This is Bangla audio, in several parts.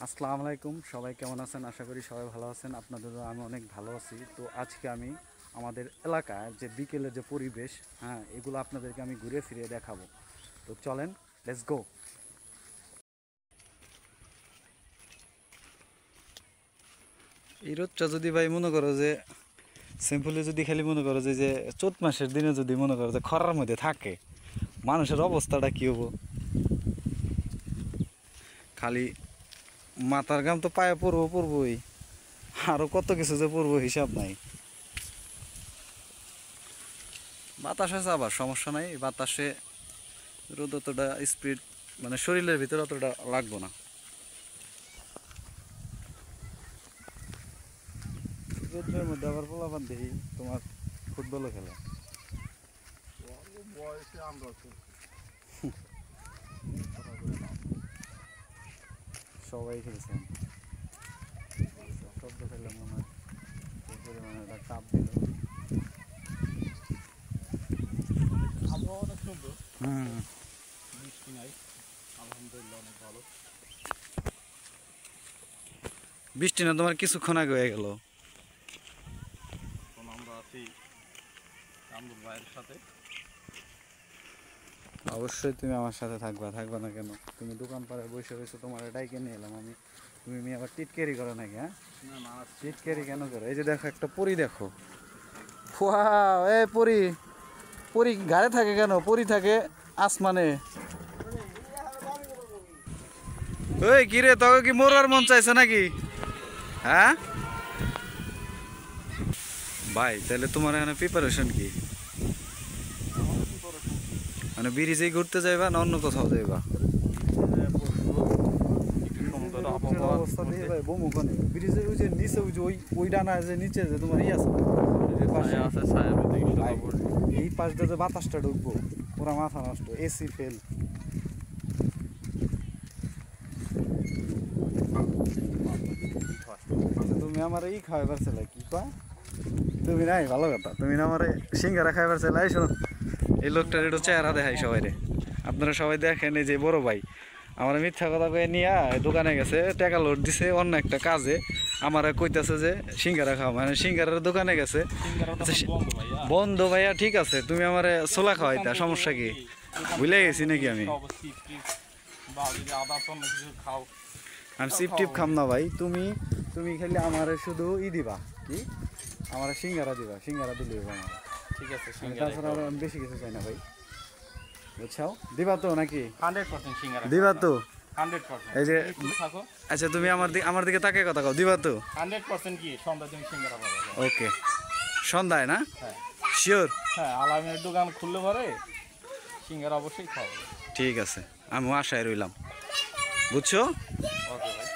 আসসালামু আলাইকুম, সবাই কেমন আছেন? আশা করি সবাই ভালো আছেন। আপনাদেরও আমি অনেক ভালো আছি। তো আজকে আমি আমাদের এলাকার যে বিকেলের যে পরিবেশ, এগুলো আপনাদেরকে আমি ঘুরে ফিরে দেখাবো। তো চলেন, লেটস গো। এই রোদটা যদি ভাই মনে করো যে সিম্পলি যদি খালি মনে করো যে চৈত মাসের দিনে যদি মনে করো যে খরার মধ্যে থাকে, মানুষের অবস্থাটা কী হবো? খালি মাথার ঘাম তো পায়ে পড়বই, আরও কত কিছু যে পড়বো হিসাব নাই। বাতাস আছে, আবার সমস্যা নাই, বাতাসে রোদ অতটা স্পিড মানে শরীরের ভিতরে অতটা লাগবো না। রোদের মধ্যে আবার পোলাপান দেখি তোমার ফুটবলও খেলে। সবাই খেলছেন, শব্দ খেলে মনে হয় সেই পরিমাণে একটা চাপ দিল। আবহাওয়া অনেক সুন্দর, হুম, বৃষ্টি নাই, আলহামদুলিল্লাহ অনেক ভালো। বৃষ্টি না তোমার কিছুক্ষণ আগে হয়ে গেল। এখন আমরা আছি কামরুল ভাইয়ের সাথে। অবশ্যই তুমি আমার সাথে থাকবা না কেন? তুমি দোকান পাড়ে বসে রয়েছো, তোমার ডাইকে নিয়ে এলাম আমি। তুমি মেয়ে আবার টিটকারি করো নাকি? হ্যাঁ, না না, টিটকারি কেন করো? এই যে দেখো একটা পরি, দেখো। ওয়াও, এই পরি, পরি ঘাড়ে থাকে কেন? পরি থাকে আসমানে। ওই কিরে, তোকে কি মরার মন চাইছে নাকি? হ্যাঁ ভাই, তাহলে তোমার এখানে প্রিপারেশন কি? মানে ব্রিজেই ঘুরতে যাইবা না অন্য কোথাও যাইবা? সুন্দর আবহাওয়া অবস্থা দিয়ে ভাই বমু কোনে ব্রিজের ওই যে নিচে, ওই যে ওই ডানা যে নিচে যে তোমার আছে, পাশে আছে ছায়া এই পাশটা যে বাতাসটা ঢুকবো, পুরা মাথা নষ্ট, এসি ফেল। তুমি আমার এই খাওয়াইবার ছেলে কি কয়? তুমি নাই, ভালো কথা, তুমি না আমার সিঙ্গারা খাইবার ছেলে। এই শোনো, এই লোকটার একটু চেহারা দেখাই সবাই রে। আপনারা সবাই দেখেন, এই যে বড় ভাই আমার মিথ্যা কথা কয়ে নিয়ে দোকানে গেছে, টাকা লোড দিছে অন্য একটা কাজে, আমার কইতাছে যে সিঙ্গারা খাও, মানে সিঙ্গারার দোকানে গেছে। বন্ধ ভাইয়া, ঠিক আছে, তুমি আমার ছোলা খাওয়াইতা, সমস্যা কি? ভুলে গেছি নাকি আমি? আমি চিপ টিপ খাম না ভাই। তুমি তুমি খালি আমার শুধু দিবা কি, আমার সিঙ্গারা দিবা, সিঙ্গারা দিলে আমার ঠিক আছে, তাছাড়া আমি বেশি কিছু চাই না ভাই, বুঝছাও? দিবা তো নাকি? 100% সিঙ্গারা দিবা তো? 100%। এই যে থাকো, আচ্ছা, তুমি আমার দিকে তাকে কথা কও, দিবা তো? 100% কি সন্ধ্যা তুমি সিঙ্গারা পাবে। ওকে, সন্ধ্যায় না? হ্যাঁ শিওর? হ্যাঁ, আলামিনের দোকান খুললে পরে সিঙ্গারা অবশ্যই খাওয়াবে। ঠিক আছে, আমিও আশায় রইলাম, বুঝছো? ওকে ভাই।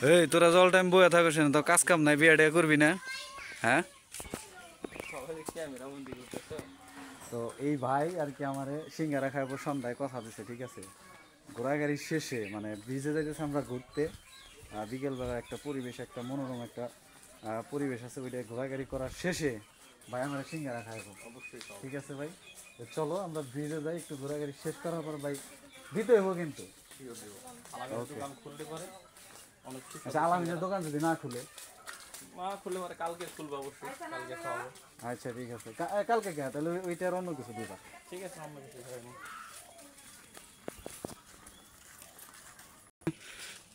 এই তোরা জল টাইম বয়ে থাকিস না তো, কাজ কাম নাই, বিয়ে টিয়া করবি না? হ্যাঁ, সবাই ক্যামেরা বন্দি করতেছে। তো এই ভাই আর কি আমার সিঙ্গারা খাইবো সন্ধ্যায় কথা দিছে, ঠিক আছে? ঘোরাঘুরির শেষে মানে ব্রিজে যাইতেছে আমরা ঘুরতে, বিকেলবেলা একটা পরিবেশ, একটা মনোরম একটা পরিবেশ আছে, ওইটা ঘোরাঘুরি করার শেষে ভাই আমরা সিঙ্গারা খাইবো। অবশ্যই খাওয়াবে। ঠিক আছে ভাই, তো চলো আমরা ব্রিজে যাই, একটু ঘোরাঘুরি শেষ করার পর ভাই দিতে হইব কিন্তু। আলামিনের দোকান খুললে পরে অনেক কিছু। আচ্ছা, আলামিনের দোকান যদি না খুলে? খুললে পরে কালকে খুলবে, অবশ্যই কালকে খাওয়াবো। আচ্ছা ঠিক আছে, কালকে কে, তাহলে ওইটার অন্য কিছু দিবা। ঠিক আছে, আমরা কিছু খাইনি।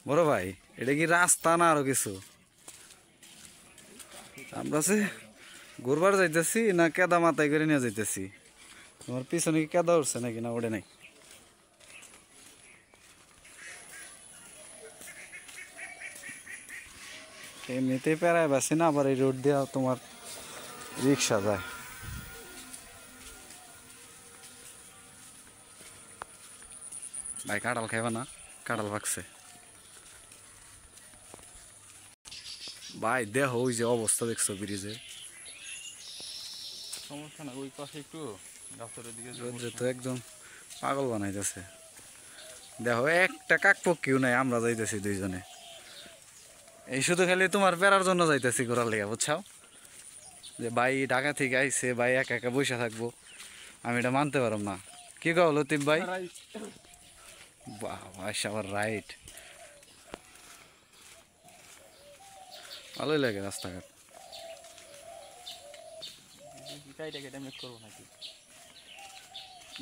বড় ভাই, এটা কি রাস্তা না আরো কিছু? আমরা সে ঘুরবার যাইতেছি না কেদা মাথায় করে নিয়ে যাইতেছি? তোমার পিছনে কি কেদা উঠছে নাকি, না ওঠে নাই? এমনিতেই পেরায় বাসি না, আবার এই রোড দিয়ে তোমার রিক্সা যায়। ভাই কাঁঠাল খাইবা না? কাঁঠাল পাকছে ভাই, দেহ ওই যে অবস্থা দেখছো ব্রিজের। সমস্যা না, ওই পাশে একটু গাছের দিকে রোদ্রে তো একদম পাগল বানাইতেছে। দেখো একটা কাকপক্ষীও নাই, আমরা যাইতেছি দুইজনে, এই শুধু খালি তোমার পেরার জন্য যাইতেছি ঘোরার লেগে, বুঝছাও? যে ভাই ঢাকা থেকে আইছে, ভাই একা একা বসে থাকবো, আমি এটা মানতে পারলাম না। কি কও লতিফ ভাই? বাহ, আবার রাইট। ভালোই লাগে রাস্তাঘাট। কাইটা কেটে মেক করবো নাকি?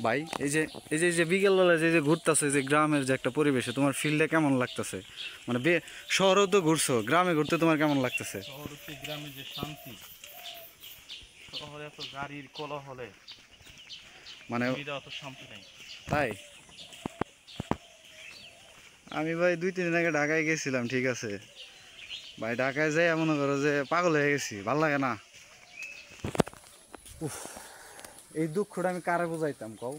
ভাই এই যে বিকেলবেলা যে ঘুরতেছে, যে গ্রামের যে একটা পরিবেশে তোমার ফিল্ডে কেমন লাগতেছে? মানে শহরেও তো ঘুরছো, গ্রামে ঘুরতে তোমার কেমন লাগতেছে? শহর হচ্ছে গ্রামের যে শান্তি, শহরে এত গাড়ির কোলাহলে মানে এরা অত শান্তি নাই। তাই আমি ভাই 2-3 দিন আগে ঢাকায় গেছিলাম, ঠিক আছে ভাই, ঢাকায় যাই মনে করো যে পাগল হয়ে গেছি, ভাল লাগে না। উফ, এই দুঃখটা আমি কারে বুঝাইতাম কও?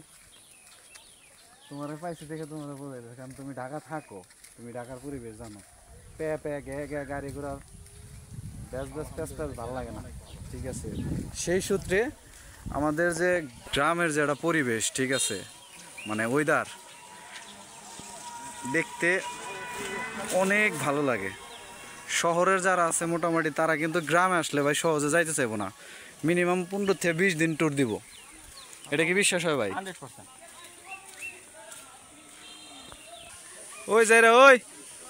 তোমার পাইছি দেখে তোমার বোঝাইতে, কারণ তুমি ঢাকা থাকো, তুমি ঢাকার পরিবেশ জানো। পে পে গে গে গাড়ি ঘোড়ার ব্যাস ব্যাস প্যাস প্যাস ভালো লাগে না, ঠিক আছে। সেই সূত্রে আমাদের যে গ্রামের যে একটা পরিবেশ, ঠিক আছে, মানে ওয়েদার দেখতে অনেক ভালো লাগে। শহরের যারা আছে মোটামুটি তারা কিন্তু গ্রামে আসলে ভাই সহজে যাইতে চাইবো না, মিনিমাম 15 থেকে 20 দিন ট্যুর দিব। এটা কি বিশ্বাস হয় ভাই? 100%। ওই যাই রে, ওই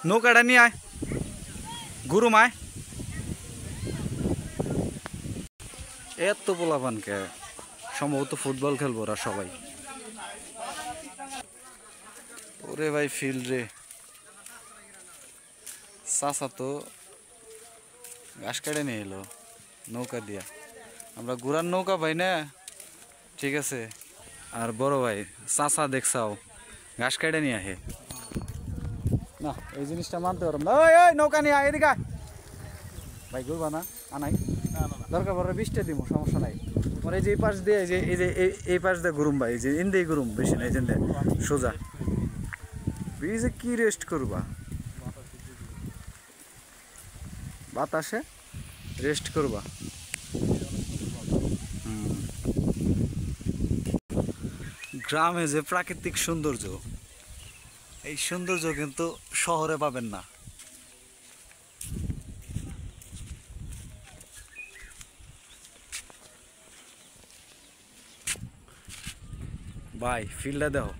নৌকাটা নিয়ে আয়, গুরুম আয়। এত পোলাপানকে সম্ভবত ফুটবল খেলবো ওরা সবাই। ওরে ভাই ফিল্ড রে, চাচা তো ঘাস কেটে নিয়ে এলো নৌকা দিয়া। আমরা ঘুরার নৌকা ভাই না, ঠিক আছে। আর বড় ভাই চাচা দেখছাও ঘাস কেটে নিয়ে আহে না, এই জিনিসটা মানতে পারলাম না। ওই ওই নৌকা নিয়ে আয়, এদিকে আয়। ভাই ঘুরবা না? আনাই দরকার পড়লে 20টা দিব, সমস্যা নাই। মানে এই যে এই পাশ দিয়ে, এই পাশ দিয়ে ঘুরুম ভাই, এই যে ইন্দেই ঘুরুম, বেশি না, এই যে সোজা ব্রিজে কি রেস্ট করবা? বাতাসে রেস্ট করবা। গ্রামে যে প্রাকৃতিক সৌন্দর্য, এই সৌন্দর্য কিন্তু শহরে পাবেন না ভাই। ফিল্ডে দেখো